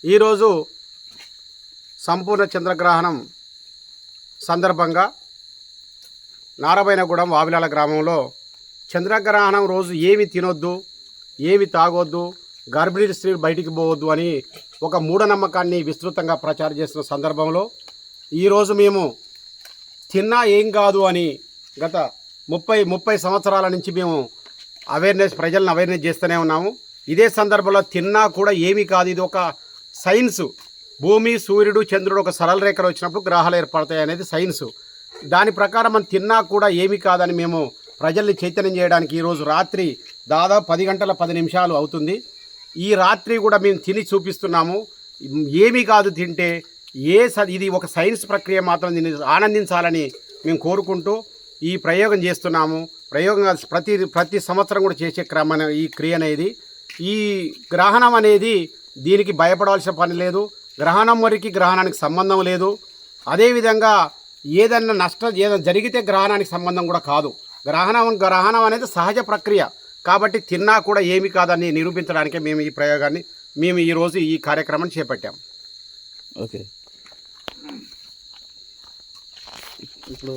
ఈరోజు సంపూర్ణ చంద్రగ్రహణం సందర్భంగా నారాయణగూడెం వావిలాల గ్రామంలో చంద్రగ్రహణం రోజు ఏమి తినొద్దు, ఏమి తాగొద్దు, గర్భిణీ స్త్రీలు బయటికి పోవద్దు అని ఒక మూఢనమ్మకాన్ని విస్తృతంగా ప్రచారం చేస్తున్న సందర్భంలో ఈరోజు మేము తిన్నా ఏం కాదు అని గత 30 సంవత్సరాల నుంచి మేము ప్రజలను అవేర్నెస్ చేస్తూనే ఉన్నాము. ఇదే సందర్భంలో తిన్నా కూడా ఏమీ కాదు, ఇది ఒక సైన్స్. భూమి, సూర్యుడు, చంద్రుడు ఒక సరళ రేఖలు వచ్చినప్పుడు గ్రహాలు ఏర్పడతాయి అనేది సైన్స్. దాని ప్రకారం మనం తిన్నా కూడా ఏమీ కాదని మేము ప్రజల్ని చైతన్యం చేయడానికి ఈరోజు రాత్రి దాదాపు 10 గంటల 10 నిమిషాలు అవుతుంది. ఈ రాత్రి కూడా మేము తిని చూపిస్తున్నాము. ఏమీ కాదు తింటే, ఇది ఒక సైన్స్ ప్రక్రియ, మాత్రం దీన్ని ఆనందించాలని మేము కోరుకుంటూ ఈ ప్రయోగం చేస్తున్నాము. ప్రయోగం ప్రతి సంవత్సరం కూడా చేసే ఈ క్రియ అనేది, ఈ గ్రహణం అనేది దీనికి భయపడాల్సిన పని లేదు. గ్రహణం వరకు గ్రహణానికి సంబంధం లేదు. అదేవిధంగా ఏదైనా జరిగితే గ్రహణానికి సంబంధం కూడా కాదు. గ్రహణం అనేది సహజ ప్రక్రియ కాబట్టి తిన్నా కూడా ఏమి కాదని నిరూపించడానికే మేము ఈ ప్రయోగాన్ని ఈరోజు ఈ కార్యక్రమాన్ని చేపట్టాం. ఓకే, ఇప్పుడు